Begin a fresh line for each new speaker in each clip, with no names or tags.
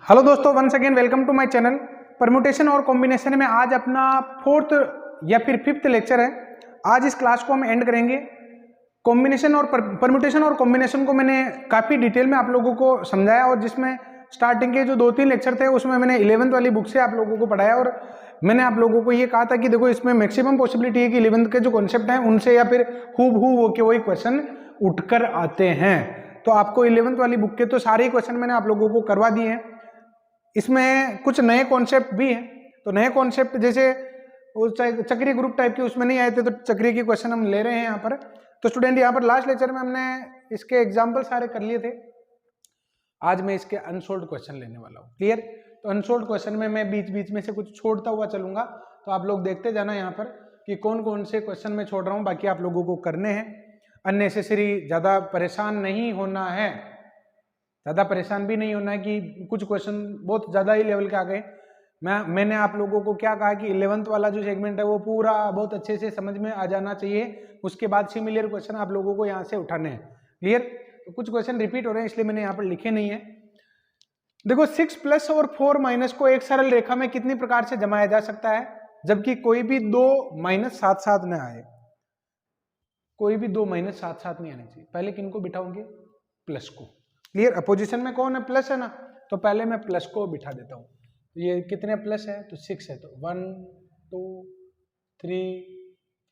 Hello दोस्तों, once again welcome to my channel. Permutation और combination में आज अपना फोर्थ या फिर फिफ्थ लेक्चर है। आज इस क्लास को हम एंड करेंगे। कॉम्बिनेशन और परम्यूटेशन और कॉम्बिनेशन को मैंने काफ़ी डिटेल में आप लोगों को समझाया, और जिसमें स्टार्टिंग के जो 2-3 लेक्चर थे उसमें मैंने 11th वाली बुक से आप लोगों को पढ़ाया, और मैंने आप लोगों को ये कहा था कि देखो इसमें मैक्सिमम पॉसिबिलिटी है कि 11th के जो कॉन्सेप्ट हैं उनसे या फिर हूबहू वो के वही क्वेश्चन उठकर आते हैं। तो आपको 11th वाली बुक के तो सारे ही क्वेश्चन मैंने आप लोगों को करवा दिए हैं। इसमें कुछ नए कॉन्सेप्ट भी हैं, तो नए कॉन्सेप्ट जैसे वो चक्रीय ग्रुप टाइप के उसमें नहीं आए थे, तो चक्रीय के क्वेश्चन हम ले रहे हैं यहाँ पर। तो स्टूडेंट यहाँ पर लास्ट लेक्चर में हमने इसके एग्जाम्पल सारे कर लिए थे। आज मैं इसके अनसोल्ड क्वेश्चन लेने वाला हूँ। क्लियर? तो अनसोल्ड क्वेश्चन में मैं बीच बीच में से कुछ छोड़ता हुआ चलूंगा, तो आप लोग देखते जाना यहाँ पर कि कौन कौन से क्वेश्चन मैं छोड़ रहा हूँ। बाकी आप लोगों को करने हैं, अननेसेसरी ज़्यादा परेशान नहीं होना है, ज़्यादा परेशान भी नहीं होना है कि कुछ क्वेश्चन बहुत ज़्यादा ही लेवल के आ गए। मैंने आप लोगों को क्या कहा कि 11th वाला जो सेगमेंट है वो पूरा बहुत अच्छे से समझ में आ जाना चाहिए। उसके बाद सिमिलर क्वेश्चन आप लोगों को यहाँ से उठाने हैं। क्लियर? तो कुछ क्वेश्चन रिपीट हो रहे हैं इसलिए मैंने यहाँ पर लिखे नहीं है। देखो 6 प्लस और 4 माइनस को एक सरल रेखा में कितनी प्रकार से जमाया जा सकता है, जबकि कोई भी दो माइनस साथ साथ न आए। कोई भी दो माइनस साथ साथ नहीं आने चाहिए। पहले किनको बिठाओगे? प्लस को। क्लियर? अपोजिशन में कौन है? प्लस है ना, तो पहले मैं प्लस को बिठा देता हूँ। ये कितने प्लस है? तो 6 है, तो 1 2 3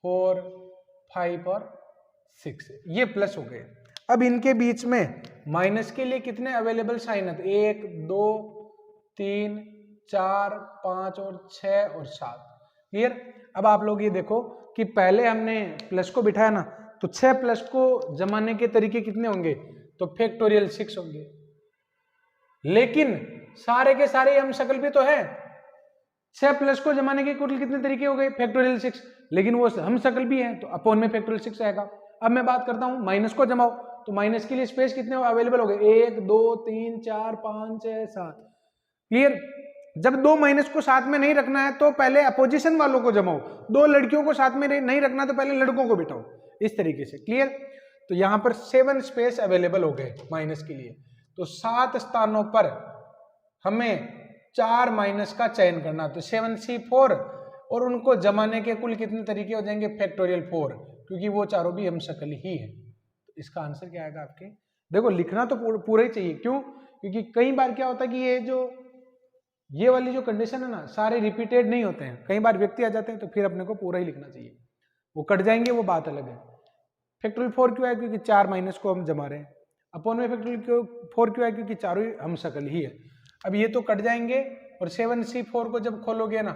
4 5 और 6 ये प्लस हो गए। अब इनके बीच में माइनस के लिए कितने अवेलेबल साइन है? 1 2 3 4 5 और 6 और 7। क्लियर? अब आप लोग ये देखो कि पहले हमने प्लस को बिठाया ना, तो 6 प्लस को जमाने के तरीके कितने होंगे? तो फैक्टोरियल 6 होंगे। लेकिन सारे के सारे हम शकल भी तो है। 6 प्लस को जमाने के कुल कितने तरीके हो गए? फैक्टोरियल 6। लेकिन वो हम शकल भी है, तो अपॉन में फैक्टोरियल 6 आएगा। अब मैं बात करता हूं माइनस को जमाओ, तो माइनस के लिए स्पेस कितने अवेलेबल हो गए? 1 2 3 4 5 6 7। क्लियर? जब दो माइनस को साथ में नहीं रखना है तो पहले अपोजिशन वालों को जमाओ, दो लड़कियों को साथ में नहीं रखना तो पहले लड़कों को बिठाओ, इस तरीके से। क्लियर? तो यहां पर 7 स्पेस अवेलेबल हो गए माइनस के लिए, तो 7 स्थानों पर हमें 4 माइनस का चयन करना। तो 7C4 और उनको जमाने के कुल कितने तरीके हो जाएंगे? फैक्टोरियल 4, क्योंकि वो चारों भी हम शकल ही है। तो इसका आंसर क्या आएगा आपके? देखो लिखना तो पूरा ही चाहिए। क्यों? क्योंकि कई बार क्या होता है कि ये वाली जो कंडीशन है ना, सारे रिपीटेड नहीं होते हैं। कई बार व्यक्ति आ जाते हैं, तो फिर अपने को पूरा ही लिखना चाहिए। वो कट जाएंगे वो बात अलग है। फैक्टोरियल 4 क्यों है? क्योंकि 4 माइनस को हम जमा रहे हैं। अपॉन में फैक्टोरियल 4 क्यों है? क्योंकि चारों ही हम शकल ही है। अब ये तो कट जाएंगे, और 7C4 को जब खोलोगे ना,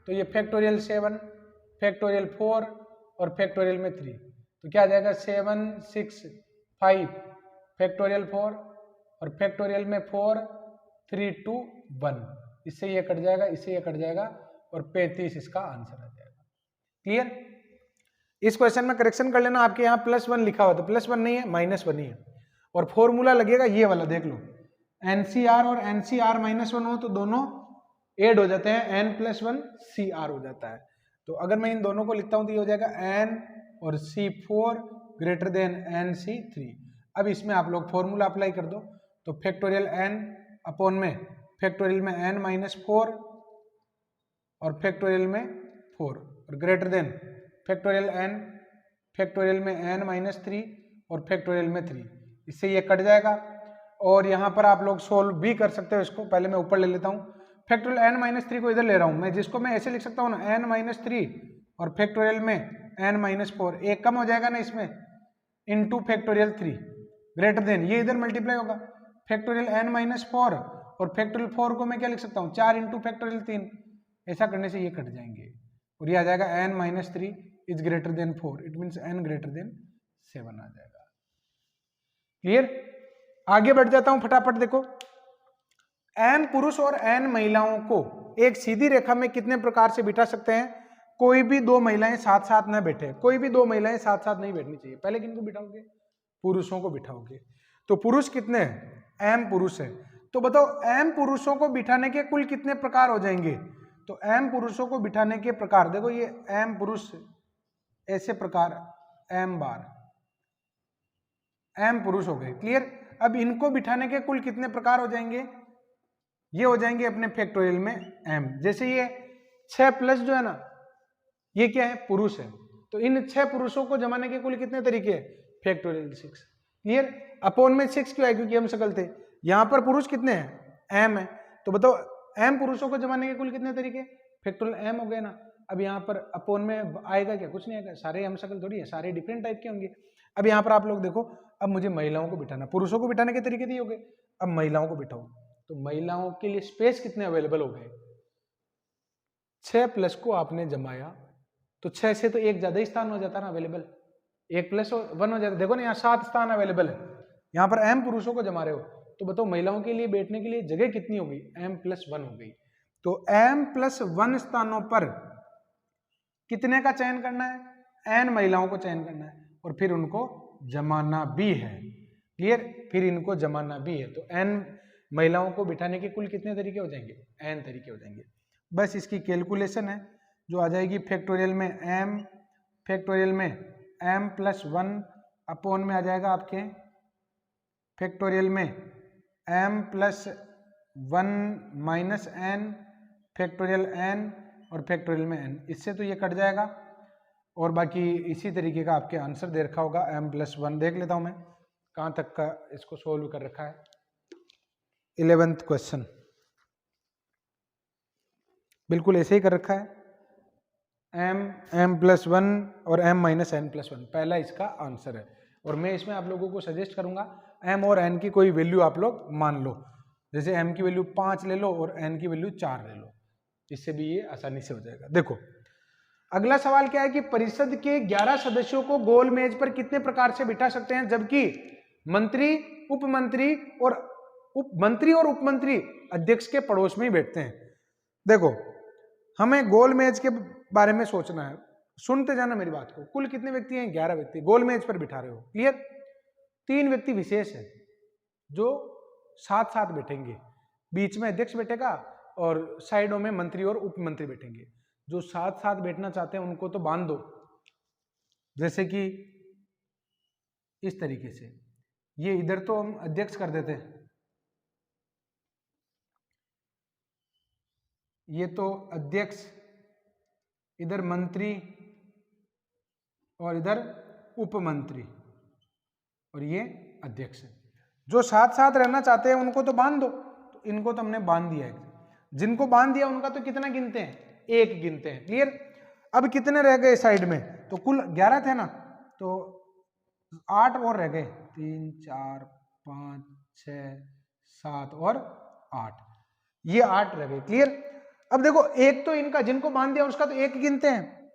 तो ये फैक्टोरियल 7 फैक्टोरियल 4 और फैक्टोरियल में 3, तो क्या आ जाएगा? 7 6 5 फैक्टोरियल 4 और फैक्टोरियल में 4 3 2 1। इससे ये कट जाएगा, इससे ये कट जाएगा, और 35 इसका आंसर आ जाएगा। क्लियर? इस क्वेश्चन में करेक्शन कर लेना। आपके यहाँ +1 लिखा हुआ, तो +1 नहीं है, -1 ही है। और फॉर्मूला लगेगा ये वाला, देख लो। NCR और NCR -1 हो तो दोनों ऐड हो जाते हैं, N+1 CR हो जाता है। तो अगर मैं इन दोनों को लिखता हूं तो ये हो जाएगा N और C4 ग्रेटर देन NC3। अब इसमें आप लोग फॉर्मूला अप्लाई कर दो, तो फैक्टोरियल N अपॉन में फैक्टोरियल में N-4 और फैक्टोरियल में 4 और greater than factorial N factorial में N-3 और फैक्टोरियल में 3। इससे ये कट जाएगा, और यहाँ पर आप लोग सोल्व भी कर सकते हो इसको। पहले मैं ऊपर ले लेता हूँ, फैक्टोरियल N-3 को इधर ले रहा हूँ मैं, जिसको मैं ऐसे लिख सकता हूँ ना, N-3 और फैक्टोरियल में N-4। एक कम हो जाएगा ना इसमें, इनटू फैक्टोरियल 3 ग्रेटर देन, ये इधर मल्टीप्लाई होगा, फैक्टोरियल N-4 और फैक्टोरियल 4 को मैं क्या लिख सकता हूँ? 4 इंटू फैक्टोरियल 3। ऐसा करने से ये कट जाएंगे, और ये आ जाएगा N-3 is greater than 4, it means N greater than 7 आ जाएगा। क्लियर? आगे बढ़ जाता हूं फटाफट। देखो, N पुरुष और N महिलाओं को एक सीधी रेखा में कितने प्रकार से बिठा सकते हैं? कोई भी दो महिलाएं साथ साथ ना बैठे, कोई भी दो महिलाएं साथ साथ नहीं बैठनी चाहिए। पहले किनको बिठाओगे? पुरुषों को बिठाओगे। तो पुरुष कितने हैं? M पुरुष है। तो बताओ M पुरुषों को बिठाने के कुल कितने प्रकार हो जाएंगे? तो M पुरुषों को बिठाने के प्रकार, देखो ये M पुरुष ऐसे प्रकार, M बार M पुरुष हो गए। क्लियर? अब इनको बिठाने के कुल कितने प्रकार हो जाएंगे? ये हो जाएंगे अपने फैक्टोरियल में m। जैसे ये 6 प्लस जो है ना, ये क्या है, पुरुष है, तो इन 6 पुरुषों को जमाने के कुल कितने तरीके हैं, फैक्टोरियल 6। क्लियर। अपॉन में 6 क्यों है, क्योंकि हम सकल थे। यहाँ पर पुरुष कितने हैं, m है, तो बताओ m पुरुषों को जमाने के कुल कितने तरीके, फैक्टोरियल m हो गए ना। अब यहाँ पर अपॉन में आएगा क्या, कुछ नहीं आएगा, सारे हम सकल थोड़ी है, सारे डिफरेंट टाइप के होंगे। अब यहाँ पर आप लोग देखो, अब मुझे महिलाओं को बिठाना, पुरुषों को बिठाने के तरीके दिए हो गए, अब महिलाओं को बिठाओ, तो महिलाओं के लिए स्पेस कितने अवेलेबल हो गए, 6 प्लस को आपने जमाया तो 6 से तो एक ज्यादा ही स्थान हो जाता ना अवेलेबल, 1 प्लस 1 हो जाता। देखो ना यहाँ 7 स्थान अवेलेबल है, यहाँ पर m पुरुषों को जमा रहे हो, तो बताओ महिलाओं के लिए बैठने के लिए जगह कितनी हो गई, m+1 हो गई। तो m+1 स्थानों पर कितने का चयन करना है, n महिलाओं को चयन करना है, और फिर उनको जमाना भी है। क्लियर, फिर इनको जमाना भी है, तो n महिलाओं को बिठाने के कुल कितने तरीके हो जाएंगे, n तरीके हो जाएंगे। बस इसकी कैलकुलेशन है जो आ जाएगी फैक्टोरियल में m+1 अपॉन में आ जाएगा आपके फैक्टोरियल में m+1 minus n factorial n और फैक्टोरियल में n, इससे तो ये कट जाएगा, और बाकी इसी तरीके का आपके आंसर दे रखा होगा m+1। देख लेता हूं मैं कहां तक का इसको सोल्व कर रखा है। 11th क्वेश्चन बिल्कुल ऐसे ही कर रखा है, m+1 और m-n+1 पहला इसका आंसर है। और मैं इसमें आप लोगों को सजेस्ट करूंगा m और n की कोई वैल्यू आप लोग मान लो, जैसे m की वैल्यू 5 ले लो और n की वैल्यू 4 ले लो, इससे भी ये आसानी से हो जाएगा। देखो अगला सवाल क्या है कि परिषद के 11 सदस्यों को गोल मेज पर कितने प्रकार से बिठा सकते हैं, जबकि मंत्री, उपमंत्री और उपमंत्री अध्यक्ष के पड़ोस में ही बैठते हैं। देखो हमें गोल मेज के बारे में सोचना है, सुनते जाना मेरी बात को। कुल कितने व्यक्ति हैं, 11 व्यक्ति गोल मेज पर बिठा रहे हो। क्लियर। 3 व्यक्ति विशेष है जो साथ साथ बैठेंगे, बीच में अध्यक्ष बैठेगा और साइडों में मंत्री और उपमंत्री बैठेंगे। जो साथ साथ बैठना चाहते हैं उनको तो बांध दो, जैसे कि इस तरीके से, ये इधर तो हम अध्यक्ष कर देते हैं, ये तो अध्यक्ष, इधर मंत्री और इधर उपमंत्री, और ये अध्यक्ष है। जो साथ साथ रहना चाहते हैं उनको तो बांध दो, तो इनको तो हमने बांध दिया है। जिनको बांध दिया उनका तो कितना गिनते हैं, 1 गिनते हैं। क्लियर। अब कितने रह गए साइड में, तो कुल 11 थे ना, तो 8 और रह गए, 3 4 5 6 7 और 8, ये 8 रह गए। क्लियर। अब देखो एक तो इनका जिनको बांध दिया उसका तो 1 गिनते हैं,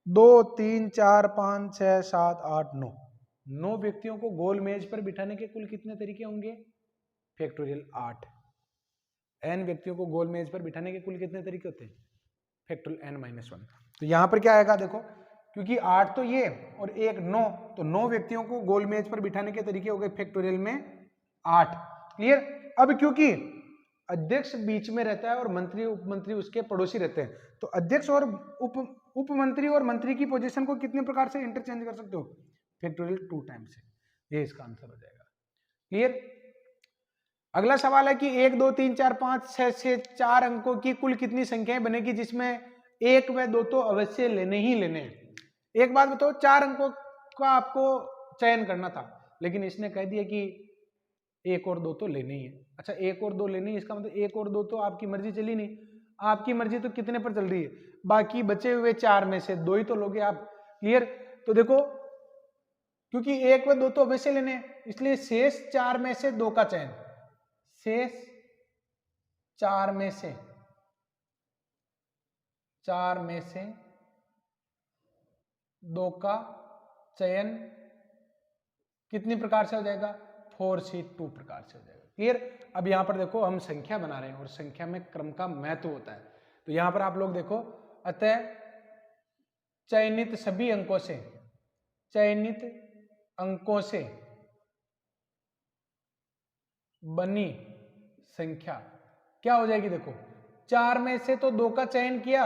2 3 4 5 6 7 8 9 व्यक्तियों को गोल मेज पर बिठाने के कुल कितने तरीके होंगे, फैक्टोरियल 8। n व्यक्तियों को गोल मेज पर बिठाने के कुल कितने तरीके होते हैं, फैक्टोरियल n-1। तो यहां पर क्या आएगा देखो, क्योंकि 8 तो ये और 1 9, तो 9 व्यक्तियों को गोल मेज पर बिठाने के तरीके हो गए फैक्टोरियल में 8। क्लियर। अब क्योंकि अध्यक्ष बीच में रहता है और मंत्री उपमंत्री उसके पड़ोसी रहते हैं, तो अध्यक्ष और उपमंत्री और मंत्री की पोजीशन को कितने प्रकार से इंटरचेंज कर सकते हो, फैक्टोरियल 2 टाइम्स से। ये इसका आंसर हो जाएगा। क्लियर। अगला सवाल है कि 1 2 3 4 5 6 से 4 अंकों की कुल कितनी संख्याएं बनेगी जिसमें 1 व 2 तो अवश्य लेने ही लेने हैं। एक बात बताओ, 4 अंकों का आपको चयन करना था, लेकिन इसने कह दिया कि 1 और 2 तो लेने ही है। अच्छा 1 और 2 लेने ही, इसका मतलब 1 और 2 तो आपकी मर्जी चली नहीं, आपकी मर्जी तो कितने पर चल रही है, बाकी बचे हुए 4 में से 2 ही तो लोगे आप। क्लियर। तो देखो क्योंकि 1 व 2 तो अवश्य लेने हैं, इसलिए शेष 4 में से 2 का चयन, शेष 4 में से 2 का चयन कितनी प्रकार से हो जाएगा, 4C2 प्रकार से हो जाएगा। क्लियर। अब यहां पर देखो हम संख्या बना रहे हैं और संख्या में क्रम का महत्व होता है, तो यहां पर आप लोग देखो, अतः चयनित सभी अंकों से, चयनित अंकों से बनी संख्या क्या हो जाएगी, देखो 4 में से तो 2 का चयन किया,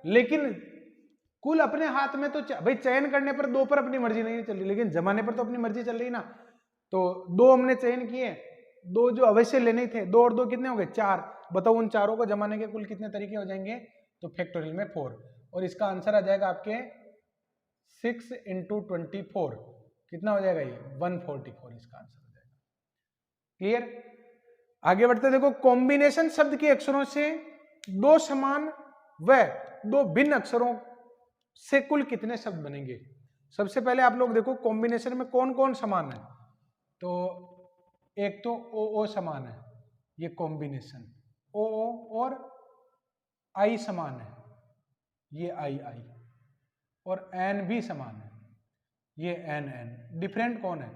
लेकिन कुल अपने हाथ में तो भाई चयन करने पर 2 पर अपनी मर्जी नहीं चल रही, लेकिन जमाने पर तो अपनी मर्जी चल रही ना। तो 2 हमने चयन किए, 2 जो अवश्य लेने थे, 2 और 2 कितने हो गए, 4। बताओ उन चारों को जमाने के कुल कितने तरीके हो जाएंगे? तो फैक्टोरियल में 4, और इसका आंसर आ जाएगा आपके 6 × 24, कितना हो जाएगा ये? 144 इसका आंसर हो जाएगा। क्लियर? आगे बढ़ते देखो, कॉम्बिनेशन शब्द के अक्षरों से दो समान व दो भिन्न अक्षरों से कुल कितने शब्द बनेंगे? सबसे पहले आप लोग देखो कॉम्बिनेशन में कौन कौन समान है। तो एक तो ओ समान है, ये कॉम्बिनेशन ओ और आई समान है, ये आई, और एन भी समान है, ये एन। डिफरेंट कौन है?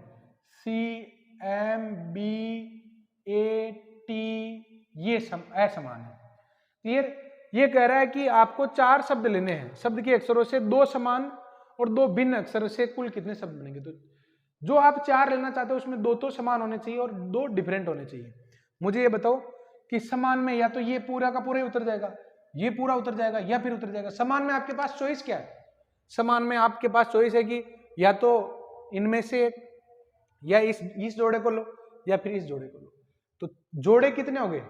सी, एम, बी, ए, टी, ये असमान है। क्लियर? ये कह रहा है कि आपको 4 शब्द लेने हैं, शब्द के अक्षरों से दो समान और दो भिन्न अक्षरों से कुल कितने शब्द बनेंगे? तो जो आप 4 लेना चाहते हो उसमें 2 तो समान होने चाहिए और 2 डिफरेंट होने चाहिए। मुझे ये बताओ कि समान में या तो ये पूरा का पूरा ही उतर जाएगा, ये पूरा उतर जाएगा, या फिर उतर जाएगा। समान में आपके पास चॉइस क्या है? समान में आपके पास चॉइस है कि या तो इनमें से या इस जोड़े को लो या फिर इस जोड़े को लो। तो जोड़े कितने हो गए?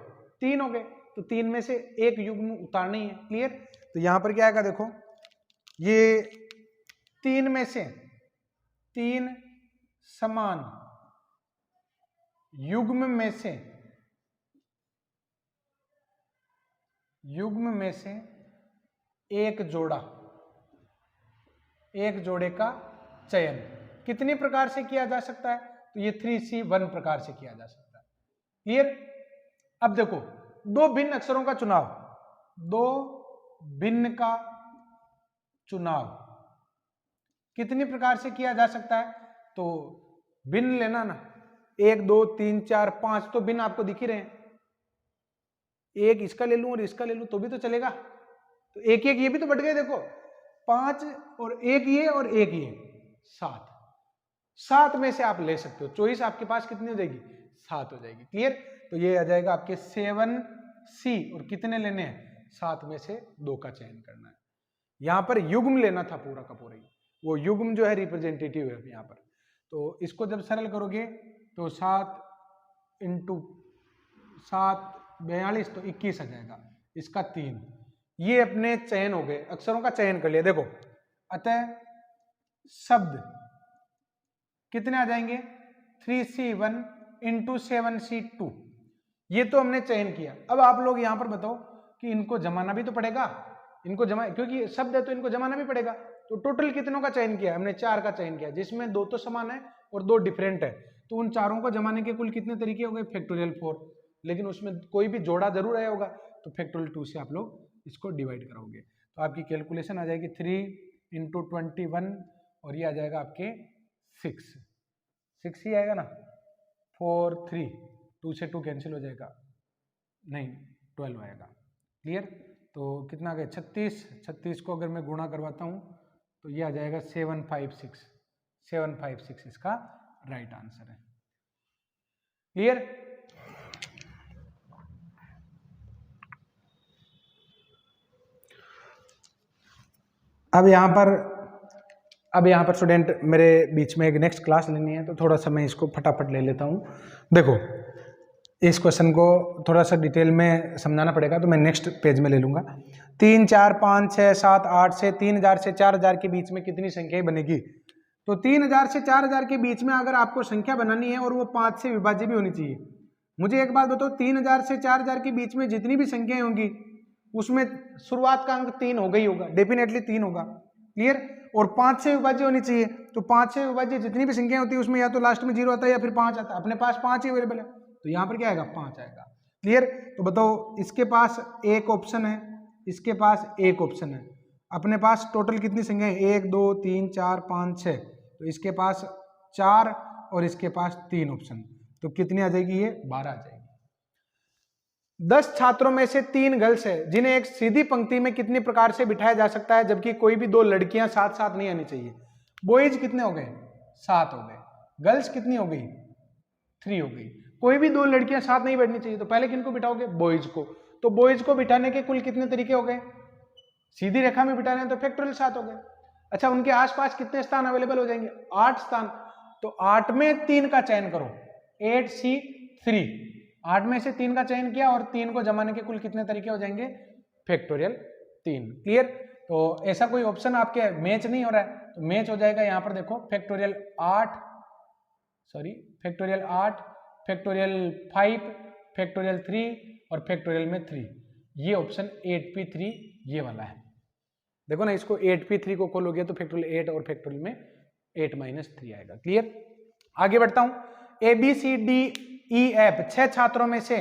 3 हो गए, तो 3 में से एक युग्म उतारना ही है। क्लियर? तो यहां पर क्या आएगा देखो, ये 3 में से 3 समान युग्म में से एक जोड़े का चयन कितने प्रकार से किया जा सकता है? तो ये 3C1 प्रकार से किया जा सकता है। क्लियर? अब देखो, 2 भिन्न अक्षरों का चुनाव, 2 भिन्न का चुनाव कितनी प्रकार से किया जा सकता है? तो भिन्न लेना ना, 1 2 3 4 5 तो भिन्न आपको दिख ही रहे हैं। एक इसका ले लूं और इसका ले लूं तो भी तो चलेगा। तो एक ये भी तो बढ़ गए, देखो 5 और एक ये और एक ये 7 में से आप ले सकते हो। चॉइस आपके पास कितनी हो जाएगी? 7 हो जाएगी। क्लियर? तो ये आ जाएगा आपके 7C, और कितने लेने हैं? 7 में से 2 का चयन करना है। यहां पर युग्म लेना था पूरा का पूरा ही, वो युग्म जो है रिप्रेजेंटेटिव है यहां पर। तो इसको जब सरल करोगे तो 7 × 7 42 तो 21 आ जाएगा, इसका 3। ये अपने चयन हो गए, अक्षरों का चयन कर लिया। देखो, अतः शब्द कितने आ जाएंगे? 3C1 × 7C2, ये तो हमने चयन किया। अब आप लोग यहां पर बताओ कि इनको जमाना भी तो पड़ेगा, क्योंकि शब्द है तो इनको जमाना भी पड़ेगा। तो टोटल कितनों का चयन किया? हमने 4 का चयन किया, जिसमें 2 तो समान है और 2 डिफरेंट है। तो उन चारों को जमाने के कुल कितने तरीके हो गए? फैक्टोरियल 4, लेकिन उसमें कोई भी जोड़ा जरूर आया होगा, तो फैक्टोरियल 2 से आप लोग इसको डिवाइड करोगे तो आपकी कैलकुलेशन आ जाएगी 3 × 21, और ये आ जाएगा आपके 6 ही आएगा ना, 4 3, 2 से 2 कैंसिल हो जाएगा, नहीं 12 आएगा। क्लियर? तो कितना आ गया? 36 को अगर मैं गुणा करवाता हूं तो ये आ जाएगा 756 इसका राइट आंसर है। क्लियर? अब यहाँ पर स्टूडेंट मेरे बीच में एक नेक्स्ट क्लास लेनी है, तो थोड़ा सा मैं इसको फटाफट ले लेता हूँ। देखो, इस क्वेश्चन को थोड़ा सा डिटेल में समझाना पड़ेगा, तो मैं नेक्स्ट पेज में ले लूँगा। 3 4 5 6 7 8 से 3000 से 4000 के बीच में कितनी संख्याएं बनेगी? तो 3000 से 4000 के बीच में अगर आपको संख्या बनानी है और वो 5 से विभाज्य भी होनी चाहिए। मुझे एक बात बताओ, 3000 से 4000 के बीच में जितनी भी संख्याएं होंगी उसमें शुरुआत का अंक 3 होगा ही होगा, डेफिनेटली 3 होगा। क्लियर? और 5 से विभाज्य होनी चाहिए, तो 5 से विभाज्य जितनी भी संख्या होती है उसमें या तो लास्ट में 0 आता है या फिर 5 आता है। अपने पास 5 ही अवेलेबल है, तो यहाँ पर क्या आएगा? 5 आएगा। क्लियर? तो बताओ, इसके पास एक ऑप्शन है, इसके पास एक ऑप्शन है, अपने पास टोटल कितनी संख्या है? 1 2 3 4 5 6, तो इसके पास 4 और इसके पास 3 ऑप्शन, तो कितनी आ जाएगी? ये 12 आ जाएगी। 10 छात्रों में से 3 गर्ल्स है जिन्हें एक सीधी पंक्ति में कितनी प्रकार से बिठाया जा सकता है, जबकि कोई भी 2 लड़कियां साथ साथ नहीं आनी चाहिए। बॉयज कितने हो गए? 7 हो गए। गर्ल्स कितनी हो गई? 3 हो गई। कोई भी 2 लड़कियां साथ नहीं बैठनी चाहिए, तो पहले किनको बिठाओगे? बॉयज को। तो बॉयज को बिठाने के कुल कितने तरीके हो गए? सीधी रेखा में बिठाने हैं तो फैक्टोरियल 7 हो गए। अच्छा, उनके आसपास कितने स्थान अवेलेबल हो जाएंगे? 8 स्थान। तो 8 में 3 का चयन करो, 8C3, 8 में से 3 का चयन किया और 3 को जमाने के कुल कितने तरीके हो जाएंगे? फैक्टोरियल 3। क्लियर? तो ऐसा कोई ऑप्शन आपके मैच नहीं हो रहा है, तो मैच हो जाएगा यहाँ पर देखो फैक्टोरियल 8, फैक्टोरियल 5, फैक्टोरियल 3 और फैक्टोरियल में 3। ये ऑप्शन 8p3 ये वाला है। देखो ना, इसको 8p3 को खोलोगे तो फैक्टोरियल 8 और फैक्टोरियल में 8-3 आएगा। क्लियर? आगे बढ़ता हूं। ABCDEF 6 छात्रों में से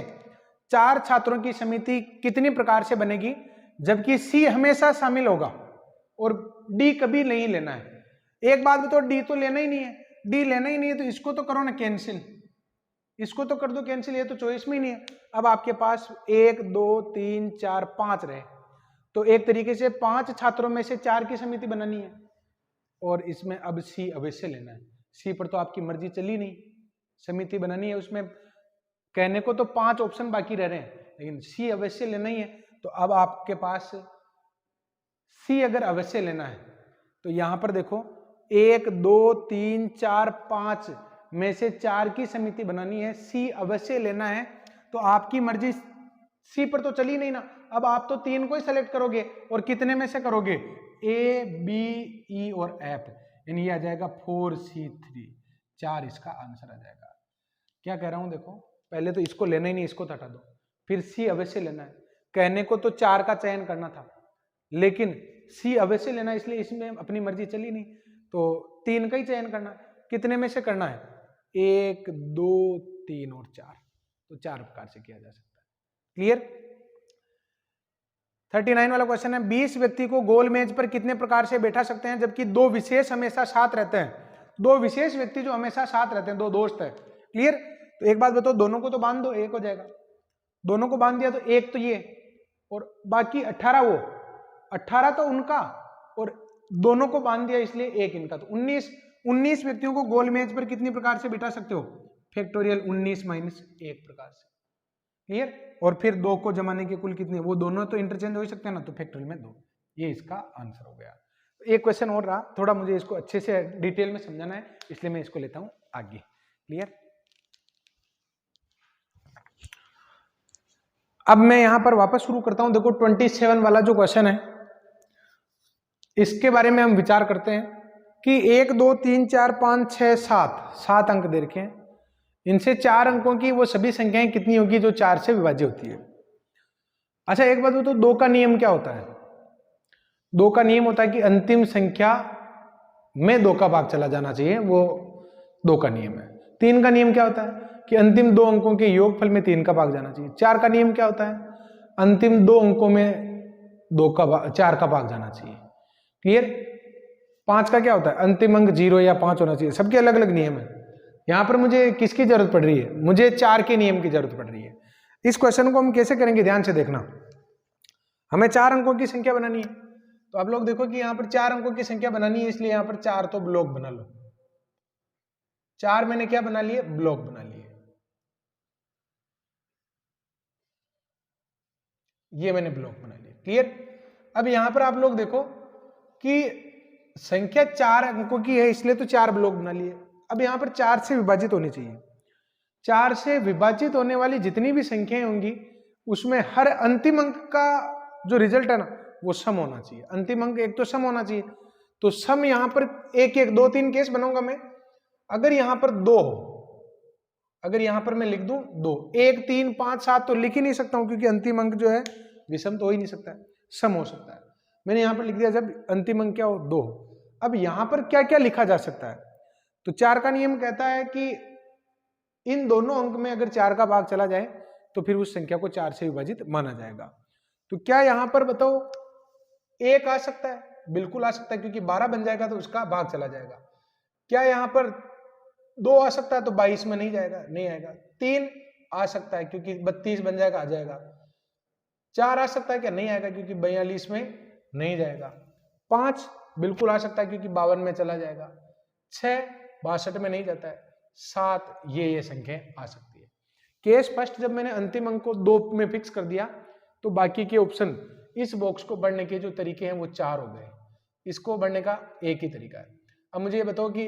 4 छात्रों की समिति कितनी प्रकार से बनेगी जबकि C हमेशा शामिल होगा और D कभी नहीं लेना है? एक बात बताओ, D तो लेना ही नहीं है, D लेना ही नहीं है तो इसको तो करो ना कैंसिल, इसको तो कर दो कैंसिल, ये तो चॉइस में ही नहीं है। अब आपके पास 1 2 3 4 5 रहे, तो एक तरीके से 5 छात्रों में से 4 की समिति बनानी है और इसमें अब C अवश्य लेना है। C पर तो आपकी मर्जी चली नहीं, समिति बनानी है, उसमें कहने को तो 5 ऑप्शन बाकी रह रहे हैं लेकिन C अवश्य लेना ही है। तो अब आपके पास C अगर अवश्य लेना है तो यहां पर देखो 1 2 3 4 5 में से 4 की समिति बनानी है, C अवश्य लेना है, तो आपकी मर्जी C पर तो चली नहीं ना। अब आप तो 3 को ही सेलेक्ट करोगे और कितने में से करोगे? A B E और F, यानी ये आ जाएगा 4C3, 4 इसका आंसर आ जाएगा। क्या कह रहा हूं देखो, पहले तो इसको लेना ही नहीं, इसको हटा दो, फिर C अवश्य लेना है। कहने को तो 4 का चयन करना था लेकिन C अवश्य लेना, इसलिए इसमें अपनी मर्जी चली नहीं, तो 3 का ही चयन करना। कितने में से करना है? 1 2 3 और 4, तो 4 प्रकार से किया जा सकता है। क्लियर? 39 वाला क्वेश्चन है, 20 व्यक्ति को गोल मेज पर कितने प्रकार से बैठा सकते हैं जबकि 2 विशेष हमेशा साथ रहते हैं? 2 विशेष व्यक्ति जो हमेशा साथ रहते हैं, 2 दोस्त है। क्लियर? तो एक बात बताओ, दोनों को तो बांध दो, एक हो जाएगा। दोनों को बांध दिया तो एक तो ये और बाकी 18, वो 18 तो उनका और दोनों को बांध दिया इसलिए एक इनका, तो 19 व्यक्तियों को गोल मेज पर कितनी प्रकार से बिठा सकते हो? फैक्टोरियल 19 माइनस 1 प्रकार से। क्लियर? और फिर 2 को जमाने के कुल कितने? वो दोनों तो इंटरचेंज हो सकते हैं ना, तो फैक्टोरियल में 2। ये इसका आंसर हो गया। एक क्वेश्चन और रहा, थोड़ा मुझे इसको अच्छे से डिटेल में समझाना है इसलिए मैं इसको लेता हूं आगे। क्लियर? अब मैं यहां पर वापस शुरू करता हूं। देखो 27 वाला जो क्वेश्चन है इसके बारे में हम विचार करते हैं कि 1 2 3 4 5 6 7 अंक दे रखे हैं, इनसे 4 अंकों की वो सभी संख्याएं कितनी होगी जो 4 से विभाज्य होती है। अच्छा एक बात बताओ, 2 का नियम क्या होता है? 2 का नियम होता है कि अंतिम संख्या में 2 का भाग चला जाना चाहिए, वो 2 का नियम है। 3 का नियम क्या होता है कि अंतिम 2 अंकों के योगफल में 3 का भाग जाना चाहिए। 4 का नियम क्या होता है? अंतिम 2 अंकों में 4 का भाग जाना चाहिए। क्लियर? 5 का क्या होता है? अंतिम अंक 0 या 5 होना चाहिए। सबके अलग अलग नियम है। यहां पर मुझे किसकी जरूरत पड़ रही है? मुझे 4 के नियम की जरूरत पड़ रही है। इस क्वेश्चन को हम कैसे करेंगे, ध्यान से देखना। हमें 4 अंकों की संख्या बनानी है, तो आप लोग देखो कि यहां पर 4 अंकों की संख्या बनानी है, इसलिए यहां पर 4 तो ब्लॉक बना लो। 4 मैंने क्या बना लिए? ब्लॉक बना लिए। ये मैंने ब्लॉक बना लिए। क्लियर? अब यहां पर आप लोग देखो कि संख्या 4 अंकों की है, इसलिए तो 4 ब्लॉक बना लिए। अब यहां पर 4 से विभाजित होनी चाहिए। 4 से विभाजित होने वाली जितनी भी संख्याएं होंगी उसमें हर अंतिम अंक का जो रिजल्ट है ना वो सम होना चाहिए। अंतिम अंक एक तो सम होना चाहिए, तो सम यहां पर 1 1 2 3 केस बनाऊंगा मैं। अगर यहां पर 2 हो, अगर यहां पर मैं लिख दूं 2, 1 3 5 7 तो लिख ही नहीं सकता हूं क्योंकि अंतिम अंक जो है विषम तो हो ही नहीं सकता है, सम हो सकता है। मैंने यहां पर लिख दिया जब अंतिम अंक क्या हो? 2। अब यहां पर क्या क्या लिखा जा सकता है? तो 4 का नियम कहता है कि इन दोनों अंक में अगर 4 का भाग चला जाए तो फिर उस संख्या को 4 से विभाजित माना जाएगा। तो क्या यहां पर बताओ 1 आ सकता है? बिल्कुल आ सकता है, क्योंकि 12 बन जाएगा तो उसका भाग चला जाएगा। क्या यहां पर 2 आ सकता है? तो 22 में नहीं जाएगा, नहीं आएगा। 3 आ सकता है क्योंकि 32 बन जाएगा, आ जाएगा। 4 आ सकता है क्या? नहीं आएगा क्योंकि 42 में नहीं जाएगा। 5 बिल्कुल आ सकता है क्योंकि 52 में चला जाएगा। 6 62 में नहीं जाता है। 7 ये संख्या आ सकती है। केस फर्स्ट जब मैंने अंतिम अंक को 2 में फिक्स कर दिया तो बाकी के ऑप्शन इस बॉक्स को बढ़ने के जो तरीके हैं वो 4 हो गए। इसको बढ़ने का एक ही तरीका है। अब मुझे ये बताओ कि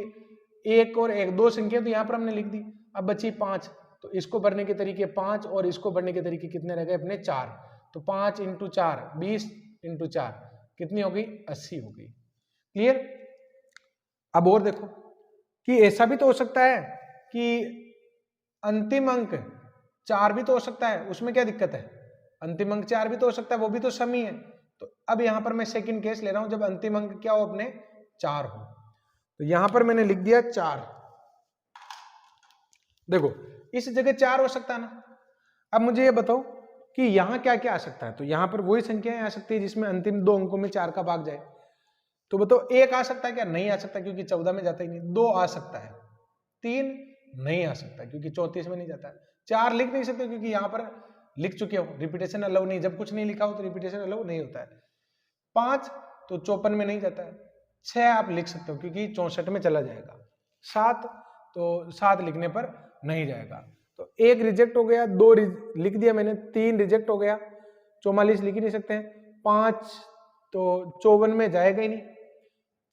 1 और 1 2 संख्या तो यहां पर हमने लिख दी, अब बची 5। तो इसको भरने के तरीके 5 और इसको भरने के तरीके कितने रह गए अपने 4। तो 5 × 4 20 × 4 कितनी हो गई 80 हो गई। क्लियर। अब और देखो कि ऐसा भी तो हो सकता है कि अंतिम अंक 4 भी तो हो सकता है, उसमें क्या दिक्कत है, अंतिम अंक 4 भी तो हो सकता है, वो भी तो सम ही है। तो अब यहां पर मैं सेकंड केस ले रहा हूं जब अंतिम अंक क्या हो अपने 4 हो। तो यहां पर मैंने लिख दिया 4। देखो इस जगह 4 हो सकता है ना। अब मुझे ये बताओ कि यहां क्या क्या आ सकता है। तो यहां पर वही संख्याएं आ सकती है जिसमें अंतिम 2 अंकों में 4 का भाग जाए। तो बताओ 1 आ सकता है क्या, नहीं आ सकता क्योंकि 14 में जाता ही नहीं। 2 आ सकता है, 3 नहीं आ सकता क्योंकि 34 में नहीं जाता है। 4 लिख नहीं सकते क्योंकि यहां पर लिख चुके हो, रिपीटेशन अलाउ नहीं, जब कुछ नहीं लिखा हो तो रिपीटेशन अलाउ नहीं होता है। 5 तो 54 में नहीं जाता है। 6 आप लिख सकते हो क्योंकि 64 में चला जाएगा। 7 तो 7 लिखने पर नहीं जाएगा। तो 1 रिजेक्ट हो गया, 2 लिख दिया मैंने, 3 रिजेक्ट हो गया, 44 लिख ही नहीं सकते हैं। 5 तो 54 में जाएगा ही नहीं।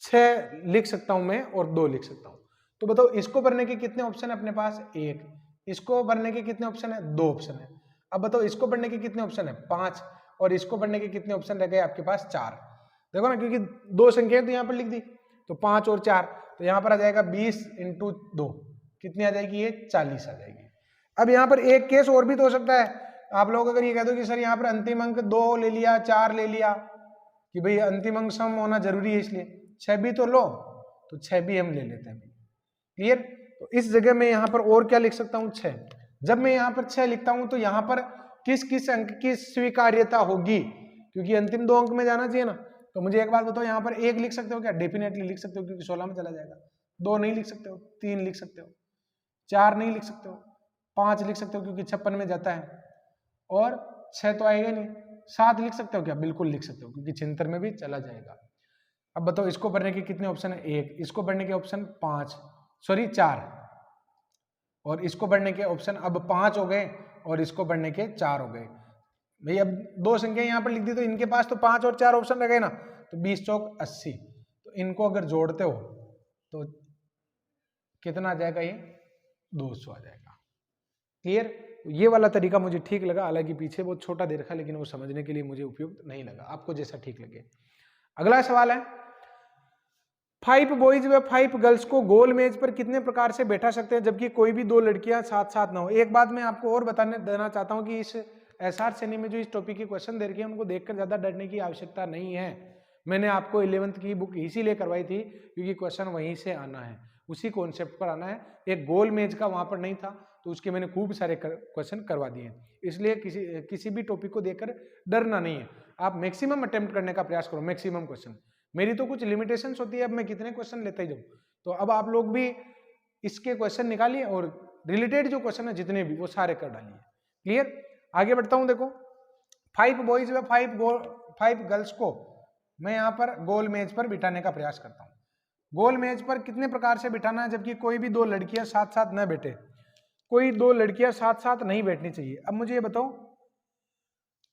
6 लिख सकता हूं मैं और 2 लिख सकता हूं। तो बताओ इसको भरने के कितने ऑप्शन है अपने पास, 1। इसको भरने के कितने ऑप्शन है, 2 ऑप्शन है। अब बताओ इसको भरने के कितने ऑप्शन है, 5। और इसको भरने के कितने ऑप्शन रह गए आपके पास, 4। देखो ना क्योंकि 2 संख्याएं तो यहां पर लिख दी, तो 5 और 4, तो यहां पर आ जाएगा 20 × 2 कितनी आ जाएगी, ये 40 आ जाएगी। अब यहां पर एक केस और भी तो हो सकता है। आप लोग अगर ये कह दो कि सर यहां पर अंतिम अंक 2 ले लिया, 4 ले लिया, कि भाई अंतिम अंक सम होना जरूरी है इसलिए 6 भी तो लो, तो 6 भी हम ले लेते हैं। क्लियर। तो इस जगह में यहां पर और क्या लिख सकता हूं, 6। जब मैं यहां पर 6 लिखता हूं तो यहां पर किस किस अंक की स्वीकार्यता होगी, क्योंकि अंतिम 2 अंक में जाना चाहिए ना। तो मुझे एक बात बताओ, यहां पर 1 लिख सकते हो क्या, डेफिनेटली लिख सकते हो क्योंकि 16 में चला जाएगा। 2 नहीं लिख सकते हो, 3 लिख सकते हो, 4 नहीं लिख सकते हो, 5 लिख सकते हो क्योंकि 56 में जाता है, और 6 तो आएगा नहीं। 7 लिख सकते हो क्या, बिल्कुल लिख सकते हो क्योंकि 76 में भी चला जाएगा। अब बताओ इसको भरने के कितने ऑप्शन है, 1। इसको भरने के ऑप्शन 4, और इसको भरने के ऑप्शन अब 5 हो गए और इसको भरने के 4 हो गए। भाई अब 2 संख्या यहां पर लिख दी तो इनके पास तो 5 और 4 ऑप्शन रह गए ना। तो 20 चौक 80, तो इनको अगर जोड़ते हो तो कितना आ जाएगा, ये 200 आ जाएगा। क्लियर। ये वाला तरीका मुझे ठीक लगा, हालांकि पीछे बहुत छोटा दे रखा, लेकिन वो समझने के लिए मुझे उपयुक्त नहीं लगा, आपको जैसा ठीक लगे। अगला सवाल है, 5 बॉयज व 5 गर्ल्स को गोल मेज पर कितने प्रकार से बैठा सकते हैं जबकि कोई भी 2 लड़कियां साथ साथ ना हो। एक बात मैं आपको और बताने देना चाहता हूं कि इस एसआर श्रेणी में जो इस टॉपिक के क्वेश्चन दे रखे हैं उनको देखकर ज्यादा डरने की आवश्यकता नहीं है। मैंने आपको 11th की बुक इसीलिए करवाई थी क्योंकि क्वेश्चन वहीं से आना है, उसी कॉन्सेप्ट पर आना है। एक गोल मेज का वहां पर नहीं था तो उसके मैंने खूब सारे क्वेश्चन करवा दिए हैं, इसलिए किसी भी टॉपिक को देखकर डरना नहीं है। आप मैक्सिमम अटेम्प्ट करने का प्रयास करो, मैक्सिमम क्वेश्चन। मेरी तो कुछ लिमिटेशंस होती है, अब मैं कितने क्वेश्चन लेता ही जाऊं। तो अब आप लोग भी इसके क्वेश्चन निकालिए और रिलेटेड जो क्वेश्चन है जितने भी वो सारे कर डालिए। क्लियर। आगे बढ़ता हूं। देखो 5 बॉयज व 5 गर्ल्स को मैं यहां पर गोल मेज पर बिठाने का प्रयास करता हूं। गोल मेज पर कितने प्रकार से बिठाना है जबकि कोई भी 2 लड़कियां साथ साथ न बैठे। कोई 2 लड़कियां साथ साथ नहीं बैठनी चाहिए। अब मुझे ये बताओ,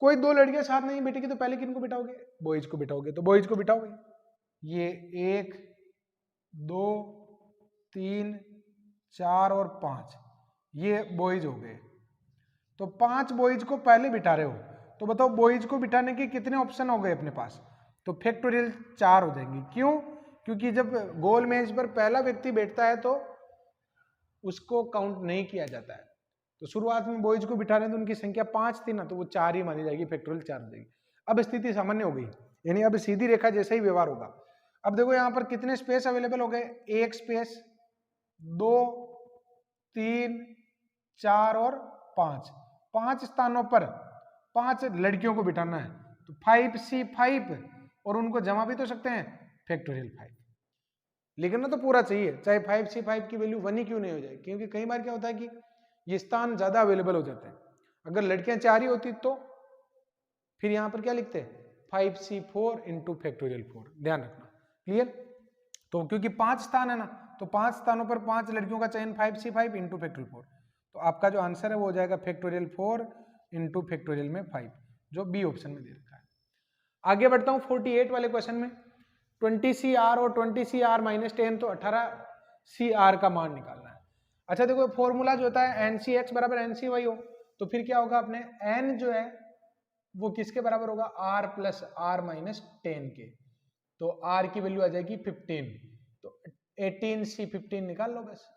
कोई 2 लड़कियां साथ नहीं बैठेगी तो पहले किनको बिठाओगे, बॉयज को बिठाओगे। तो बॉयज को बिठाओगे, ये 1 2 3 4 और 5 ये बॉयज हो गए। तो 5 बॉयज को पहले बिठा रहे हो, तो बताओ बॉयज को बिठाने के कितने ऑप्शन हो गए अपने पास। तो फैक्टोरियल 4 हो जाएंगे। क्यों, क्योंकि जब गोल मेज पर पहला व्यक्ति बैठता है तो उसको काउंट नहीं किया जाता है। तो शुरुआत में बॉयज को बिठा रहे हैं तो उनकी संख्या 5 थी ना, तो वो 4 ही मानी जाएगी, फैक्टोरियल 4 हो जाएगी। अब स्थिति सामान्य हो गई, यानी अब सीधी रेखा जैसा ही व्यवहार होगा। अब देखो यहां पर कितने स्पेस अवेलेबल हो गए, 1 स्पेस, 2 3 4 और 5। 5 स्थानों पर 5 लड़कियों को बिठाना है, तो 5C5 और उनको जमा भी तो सकते हैं, फैक्टोरियल 5 लिखना तो पूरा चाहिए, चाहे 5C5 की वैल्यू 1 ही क्यों नहीं हो जाए। क्योंकि कई बार क्या होता है कि ये स्थान ज्यादा अवेलेबल हो जाते हैं। अगर लड़कियां 4 ही होती तो फिर यहां पर क्या लिखते हैं, 5C4 इंटू फैक्टोरियल 4, ध्यान रखना। क्लियर। तो क्योंकि 5 स्थान है ना, तो 5 स्थानों पर 5 लड़कियों का चयन 5C5 इंटू फैक्टोरियल 4, तो आपका जो आंसर है वो हो जाएगा फैक्टोरियल 4 इंटू फैक्टोरियल में 5, जो बी ऑप्शन में दे रखा है। आगे बढ़ता हूं 48 वाले क्वेश्चन में। 20CR और 20CR-10, तो 18CR का मान निकालना है। अच्छा देखो फॉर्मूला जो होता है NCX बराबर NCY हो, तो फिर क्या होगा अपने n जो है वो किसके बराबर होगा, r प्लस आर माइनस 10 के। तो r की वैल्यू आ जाएगी 15, तो 18C15 निकाल लो बस।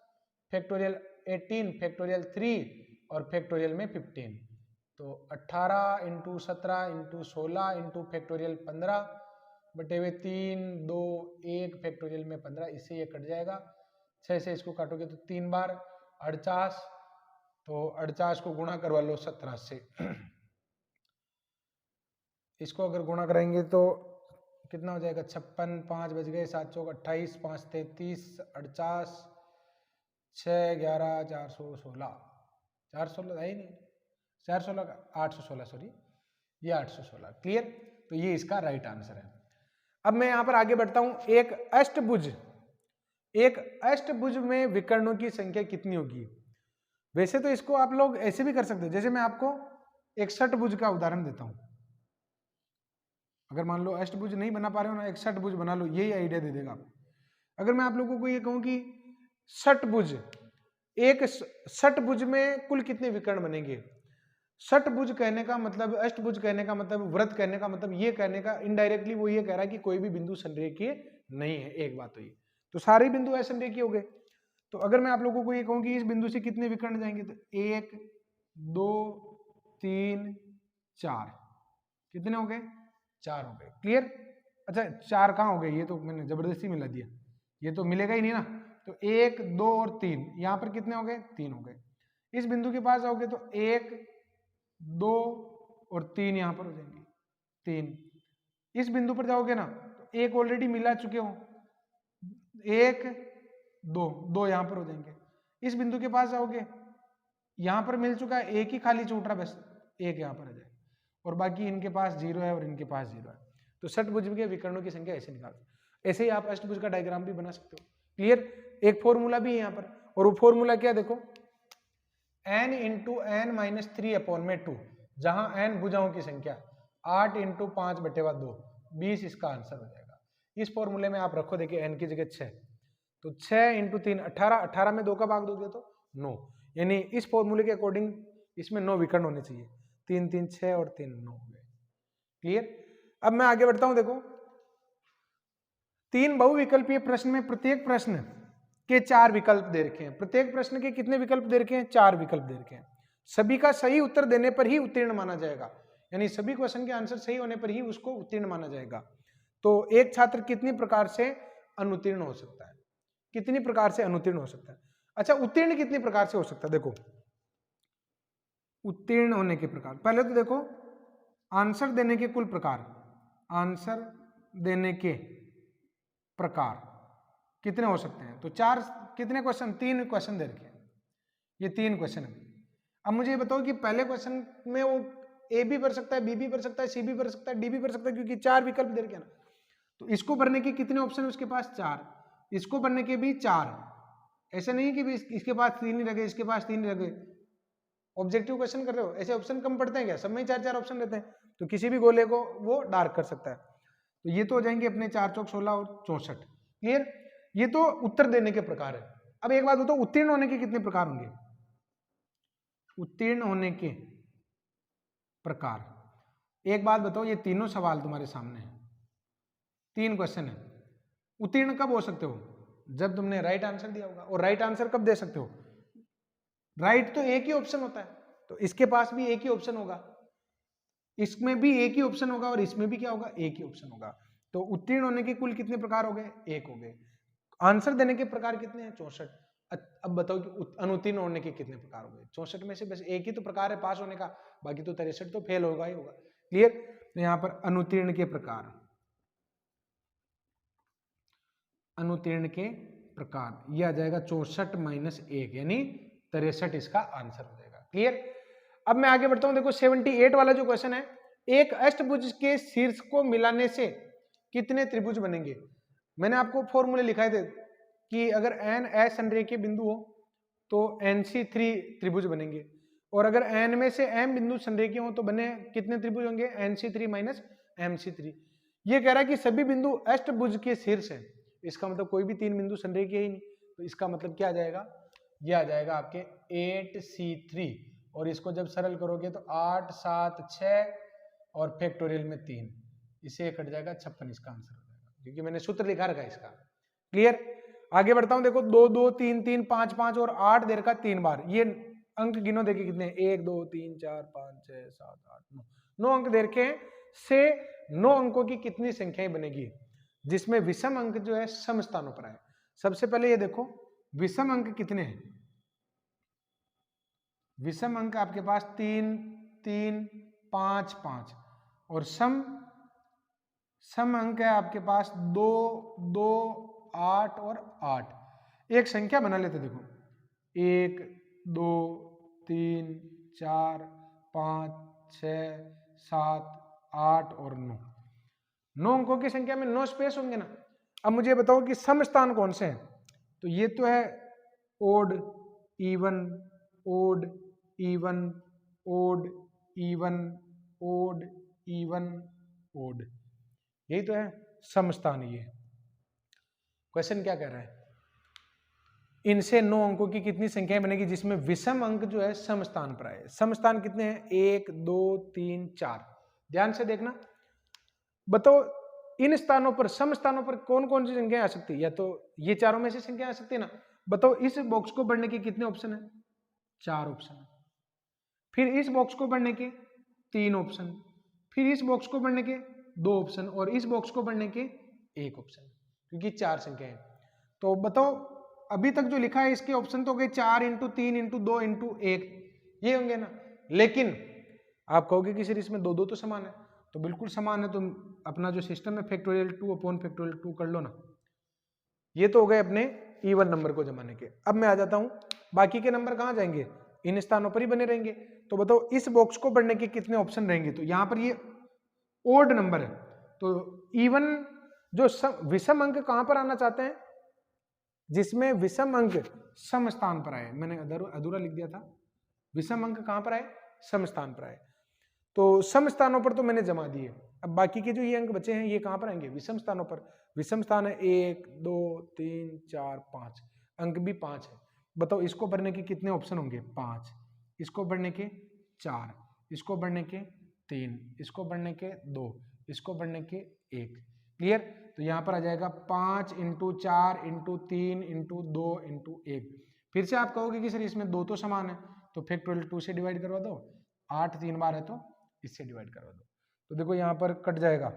फैक्टोरियल 18 फैक्टोरियल 3 और फैक्टोरियल में 15, तो 18 इंटू 17 इंटू 16 इंटू फैक्टोरियल 15 बटे हुए 3 2 1 फैक्टोरियल में 15, इससे ये कट जाएगा। 6 से इसको काटोगे तो 3 बार 48, तो 48 को गुणा करवा लो 17 से। इसको अगर गुणा करेंगे तो कितना हो जाएगा, 56, 5 बज गए, 7 चौक 28, 5 33, 48, 6 11 416, 416 है ही नहीं, 416 का 816, सॉरी ये 816। क्लियर, तो ये इसका राइट आंसर है। अब मैं यहां पर आगे बढ़ता हूं। एक अष्टभुज में विकर्णों की संख्या कितनी होगी। वैसे तो इसको आप लोग ऐसे भी कर सकते हो, जैसे मैं आपको एक षटभुज का उदाहरण देता हूं। अगर मान लो अष्टभुज नहीं बना पा रहे हो ना, एक षटभुज बना लो, यही आइडिया दे देगा आपको। अगर मैं आप लोगों को ये कहूं कि षटभुज, एक षटभुज में कुल कितने विकर्ण बनेंगे। षटभुज कहने का मतलब, अष्टभुज कहने का मतलब, व्रत कहने का मतलब, ये कहने का इनडायरेक्टली वो ये कह रहा है कि कोई भी बिंदु संरेखीय नहीं है। एक बात तो ये, तो सारे बिंदु असंरेखीय हो गए। तो अगर मैं आप लोगों को ये कहूं कि इस बिंदु से कितने विकर्ण जाएंगे, तो 1 2 3 4, कितने हो गए, 4 हो गए। क्लियर। अच्छा 4 कहाँ हो गए, ये तो मैंने जबरदस्ती मिला दिया, ये तो मिलेगा ही नहीं ना। तो 1 2 और 3, यहां पर कितने हो गए, 3 हो गए। इस बिंदु के पास आओगे तो 1 2 और 3 यहां पर हो जाएंगे, 3। इस बिंदु पर जाओगे ना तो 1 ऑलरेडी मिला चुके हो, 1 2 2 यहां पर हो जाएंगे। इस बिंदु के पास जाओगे, यहां पर मिल चुका है, एक ही खाली छूट रहा, बस 1 यहां पर आ जाए, और बाकी इनके पास 0 है और इनके पास 0 है। तो षटभुज के विकर्णों की संख्या ऐसे निकालते, ऐसे ही आप अष्टभुज का डायग्राम भी बना सकते हो। क्लियर। एक फॉर्मूला भी है यहाँ पर, और वो फॉर्मूला क्या, देखो n into N minus 3 upon में 2, जहां n भुजाओं की संख्या 8 इंटू 5 बटे 2, 20 इसका आंसर हो जाएगा। इस फॉर्मूले में आप रखो, देखिए n की जगह 6, तो 6 इंटू 3 18, 18 में 2 का भाग दोगे तो 9, यानी इस फॉर्मूले के अकॉर्डिंग इसमें 9 विकर्ण होने चाहिए। 3 3 6 और 3 9 हो गए। क्लियर। अब मैं आगे बढ़ता हूं। देखो 3 बहुविकल्पीय प्रश्न में प्रत्येक प्रश्न के 4 विकल्प दे रखे हैं। प्रत्येक प्रश्न के कितने विकल्प दे रखे हैं, 4 विकल्प दे रखे हैं। सभी का सही उत्तर देने पर ही उत्तीर्ण माना जाएगा, यानी सभी क्वेश्चन के आंसर सही होने पर ही उसको उत्तीर्ण माना जाएगा। तो एक छात्र कितनी प्रकार से अनुत्तीर्ण हो सकता है, कितनी प्रकार से अनुत्तीर्ण हो सकता है। अच्छा उत्तीर्ण कितनी प्रकार से हो सकता है, देखो उत्तीर्ण होने के प्रकार, पहले तो देखो आंसर देने के कुल प्रकार, आंसर देने के प्रकार कितने हो सकते हैं। तो 4 कितने क्वेश्चन, 3 क्वेश्चन दे रखे हैं, ये 3 क्वेश्चन है। अब मुझे ये बताओ कि पहले क्वेश्चन में वो ए भी भर सकता है, बी भी भर सकता है, सी भी भर सकता है, डी भी भर सकता है, क्योंकि 4 विकल्प दे रखे हैं ना। तो इसको भरने के कितने ऑप्शन है उसके पास, 4, इसको भरने के भी 4, ऐसे नहीं कि भी इसके पास 3 ही लगे, इसके पास 3 ही लगे। ऑब्जेक्टिव क्वेश्चन कर रहे हो, ऐसे ऑप्शन कम पड़ते हैं क्या, सब में 4 ऑप्शन रहते हैं, तो किसी भी गोले को वो डार्क कर सकता है। तो ये तो हो जाएंगे अपने 4 चौक 16 और 64। क्लियर। ये तो उत्तर देने के प्रकार है। अब एक बात बताओ उत्तीर्ण होने के कितने प्रकार होंगे, उत्तीर्ण होने के प्रकार। एक बात बताओ, ये तीनों सवाल तुम्हारे सामने है, 3 क्वेश्चन है। उत्तीर्ण कब हो सकते हो, जब तुमने राइट आंसर दिया होगा। और राइट आंसर कब दे सकते हो, राइट तो एक ही ऑप्शन होता है, तो इसके पास भी एक ही ऑप्शन होगा, इसमें भी एक ही ऑप्शन होगा, और इसमें भी क्या होगा, एक ही ऑप्शन होगा। तो उत्तीर्ण होने के कुल कितने प्रकार हो गए, 1 हो गए। आंसर देने के प्रकार कितने हैं, 64। अब बताओ कि अनुत्तीर्ण होने के कितने प्रकार हो गए, 64 में से बस एक ही तो प्रकार है पास होने का, बाकी तो 63 तो फेल होगा ही होगा। क्लियर। तो यहां पर अनुत्तीर्ण के प्रकार, अनुत्तीर्ण के प्रकार यह आ जाएगा 64 माइनस 1, यानी 63 इसका आंसर हो जाएगा। क्लियर। अब मैं आगे बढ़ता हूं। देखो 78 वाला जो क्वेश्चन है, एक अष्टभुज के शीर्ष को मिलाने से कितने त्रिभुज बनेंगे। मैंने आपको फॉर्मूले लिखाए थे कि अगर n असंरेखीय बिंदु हो तो NC3 त्रिभुज बनेंगे, और अगर n में से m बिंदु संरेखीय हो तो बने कितने त्रिभुज होंगे, NC3 माइनस MC3। ये कह रहा है कि सभी बिंदु अष्टभुज के शीर्ष है, इसका मतलब कोई भी 3 बिंदु संरेखीय ही नहीं, तो इसका मतलब क्या आ जाएगा, ये आ जाएगा आपके 8C3 और इसको जब सरल करोगे तो 8 7 6 और फैक्टोरियल में 3, इसे कट जाएगा 56, इसका आंसर हो जाएगा क्योंकि मैंने सूत्र लिखा रखा है इसका। क्लियर? आगे बढ़ता हूं, देखो 2 2 3 3 5 5 और 8 दे रखा 3 बार। ये अंक गिनो, देखिए कितने, 1 2 3 4 5 6 7 8 9, 9 अंक दे रखे हैं। से 9 अंकों की कितनी संख्याएं बनेगी जिसमें विषम अंक जो है सम स्थानों पर आए? सबसे पहले ये देखो विषम अंक कितने हैं। विषम अंक आपके पास 3 3 5 5 और सम अंक है आपके पास 2 2 8 और 8। एक संख्या बना लेते, देखो 1 2 3 4 5 6 7 8 और 9। 9 अंकों की संख्या में 9 स्पेस होंगे ना। अब मुझे बताओ कि सम स्थान कौन से हैं? तो ये तो है odd even odd even odd even odd even odd, यही तो है सम स्थान। ये क्वेश्चन क्या कह रहा है, इनसे 9 अंकों की कितनी संख्याएं बनेगी जिसमें विषम अंक जो है सम स्थान पर आए? सम स्थान कितने हैं? 1 2 3 4। ध्यान से देखना, बताओ इन स्थानों पर, सम स्थानों पर कौन कौन सी संख्याएं आ सकती है? या तो ये चारों में से संख्या आ सकती है ना। बताओ इस बॉक्स को भरने के कितने ऑप्शन है? 4 ऑप्शन। फिर इस बॉक्स को भरने के 3 ऑप्शन, फिर इस बॉक्स को भरने के 2 ऑप्शन और इस बॉक्स को भरने के 1 ऑप्शन, क्योंकि 4 संख्याएं हैं। तो बताओ अभी तक जो लिखा है इसके ऑप्शन तो हो गए 4 × 3 × 2 × 1, ये होंगे ना। लेकिन आप कहोगे कि सर इसमें 2 2 तो समान है, तो बिल्कुल समान है, तो अपना जो सिस्टम है फैक्टोरियल 2/फैक्टोरियल 2 कर लो ना। ये तो हो गए अपने इवन नंबर को जमाने के। अब मैं आ जाता हूं, बाकी के नंबर कहां जाएंगे? इन स्थानों पर ही बने रहेंगे। तो बताओ इस बॉक्स को भरने के कितने ऑप्शन रहेंगे? तो यहां पर ये ओड नंबर है, तो इवन जो विषम अंक कहां पर आना चाहते हैं? जिसमें विषम अंक सम स्थान पर आए। मैंने अधूरा लिख दिया था, विषम अंक कहां पर आए? सम स्थान पर आए। तो सम स्थानों पर तो मैंने जमा दिए। अब बाकी के जो ये अंक बचे हैं ये कहां पर आएंगे? विषम स्थानों पर। विषम स्थान है 1 2 3 4 5, अंक भी 5 है। बताओ इसको भरने के कितने ऑप्शन होंगे? 5। इसको भरने के 4, इसको भरने के 3, इसको भरने के 2, इसको भरने के 1। क्लियर? तो यहां पर आ जाएगा 5 × 4 × 3 × 2 × 1। फिर से आप कहोगे कि सर इसमें 2 तो समान है, तो फैक्टोरियल 2 से डिवाइड करवा दो। 8 3 बार है तो इससे डिवाइड करवा दो। तो देखो यहां पर कट जाएगा,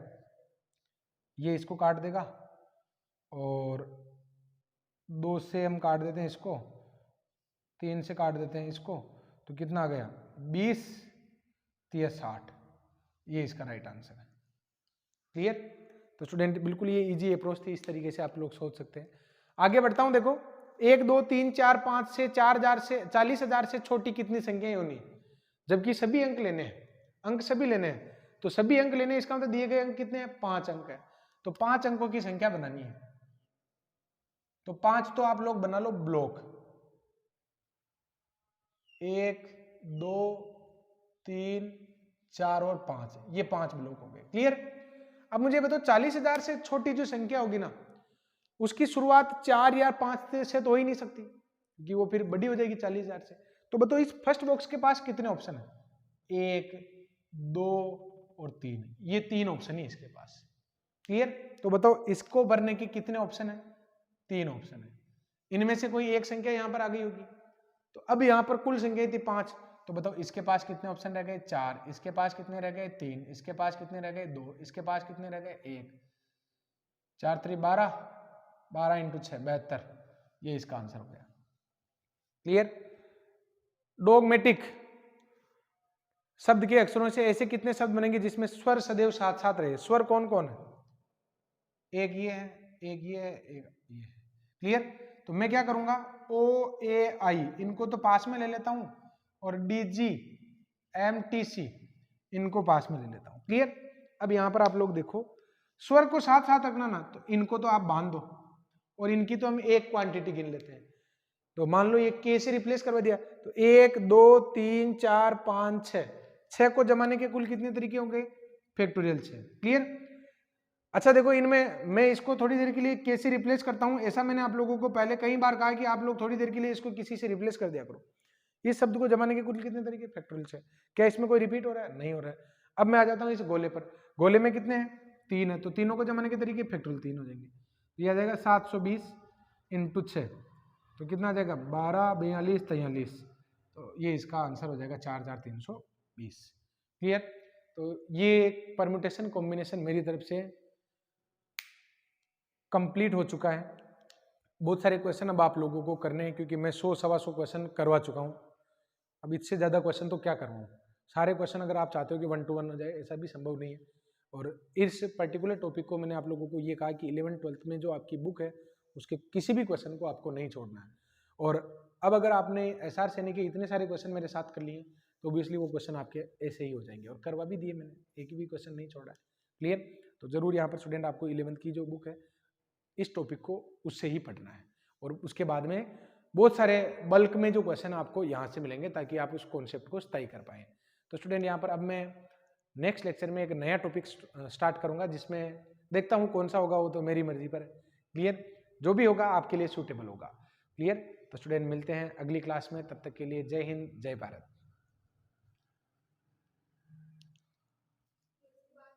ये इसको काट देगा और 2 से हम काट देते हैं इसको, 3 से काट देते हैं इसको, तो कितना आ गया? 20 3 60। ये इसका राइट आंसर है। क्लियर? तो स्टूडेंट बिल्कुल ये इजी अप्रोच थी, इस तरीके से आप लोग सोच सकते हैं। आगे बढ़ता हूं, देखो 1 2 3 4 5 से 4000 से 40,000 से छोटी कितनी संख्याएं होनी? जबकि सभी अंक लेने हैं, अंक सभी लेने हैं, तो सभी अंक लेने, इसका मतलब दिए गए अंक कितने हैं? 5 अंक है, तो 5 अंकों की संख्या बनानी है। तो 5 तो आप लोग बना लो ब्लॉक, 1 2 3 4 और 5, ये 5 ब्लॉक हो गए। क्लियर? अब मुझे बताओ 40,000 से छोटी जो संख्या होगी ना, उसकी शुरुआत 4 या 5 से तो हो ही नहीं सकती, क्योंकि वो फिर बड़ी हो जाएगी 40,000 से। तो बताओ इस फर्स्ट बॉक्स के पास कितने ऑप्शन है? 1 2 और 3, ये 3 ऑप्शन है इसके पास। क्लियर? तो बताओ इसको भरने के कितने ऑप्शन है? 3 ऑप्शन है। इनमें से कोई एक संख्या यहां पर आ गई होगी। तो अब यहां पर कुल संख्या थी 5, तो बताओ इसके पास कितने ऑप्शन रह गए? 4। इसके पास कितने रह गए? 3। इसके पास कितने रह गए? 2। इसके पास कितने रह गए? 1। 4 3 12, 12 × 6 72, ये इसका आंसर हो गया। क्लियर? डोगमेटिक शब्द के अक्षरों से ऐसे कितने शब्द बनेंगे जिसमें स्वर सदैव साथ साथ रहे? स्वर कौन कौन है? एक ये है, एक ये है, एक ये है। क्लियर? तो मैं क्या करूंगा, O A I इनको तो पास में ले लेता हूं और D G M T C इनको पास में ले लेता हूं। क्लियर? अब यहां पर आप लोग देखो, स्वर को साथ साथ रखना ना, तो इनको तो आप बांध दो और इनकी तो हम एक क्वांटिटी गिन लेते हैं। तो मान लो ये K से रिप्लेस करवा दिया, तो 1 2 3 4 5 6, 6 को जमाने के कुल कितने तरीके होंगे? फैक्टोरियल 6। क्लियर? अच्छा देखो, इनमें मैं इसको थोड़ी देर के लिए के से रिप्लेस करता हूं। ऐसा मैंने आप लोगों को पहले कई बार कहा कि आप लोग थोड़ी देर के लिए इसको किसी से रिप्लेस कर दिया करो। इस शब्द को जमाने के कुल कितने तरीके फैक्टोरियल से। क्या इसमें कोई रिपीट हो रहा है? नहीं हो रहा है। अब मैं आ जाता हूँ इस गोले पर। गोले में कितने हैं? 3 है, तो तीनों को जमाने के तरीके फैक्टोरियल 3 हो जाएंगे। ये आ जाएगा 720 इंटू 6, तो कितना आ जाएगा? 12, 42, 43। तो ये इसका आंसर हो जाएगा 4320। क्लियर? तो ये परम्यूटेशन कॉम्बिनेशन मेरी तरफ से कंप्लीट हो चुका है। बहुत सारे क्वेश्चन अब आप लोगों को करने हैं, क्योंकि मैं 100-125 क्वेश्चन करवा चुका हूँ। अब इससे ज़्यादा क्वेश्चन तो क्या करवाऊँ। सारे क्वेश्चन अगर आप चाहते हो कि 1 to 1 हो जाए, ऐसा भी संभव नहीं है। और इस पर्टिकुलर टॉपिक को मैंने आप लोगों को ये कहा कि 11th-12th में जो आपकी बुक है उसके किसी भी क्वेश्चन को आपको नहीं छोड़ना है। और अब अगर आपने SR सैनिक के इतने सारे क्वेश्चन मेरे साथ कर लिए तो ऑब्वियसली वो क्वेश्चन आपके ऐसे ही हो जाएंगे, और करवा भी दिए मैंने, एक भी क्वेश्चन नहीं छोड़ा है। क्लियर? तो जरूर यहाँ पर स्टूडेंट आपको 11th की जो बुक है इस टॉपिक को उससे ही पढ़ना है, और उसके बाद में बहुत सारे बल्क में जो क्वेश्चन आपको यहाँ से मिलेंगे ताकि आप उस कॉन्सेप्ट को स्थायी कर पाएं। तो स्टूडेंट यहाँ पर अब मैं नेक्स्ट लेक्चर में एक नया टॉपिक स्टार्ट करूंगा, जिसमें देखता हूँ कौन सा होगा, वो तो मेरी मर्जी पर है। क्लियर? जो भी होगा आपके लिए सूटेबल होगा। क्लियर? तो स्टूडेंट मिलते हैं अगली क्लास में, तब तक के लिए जय हिंद, जय भारत।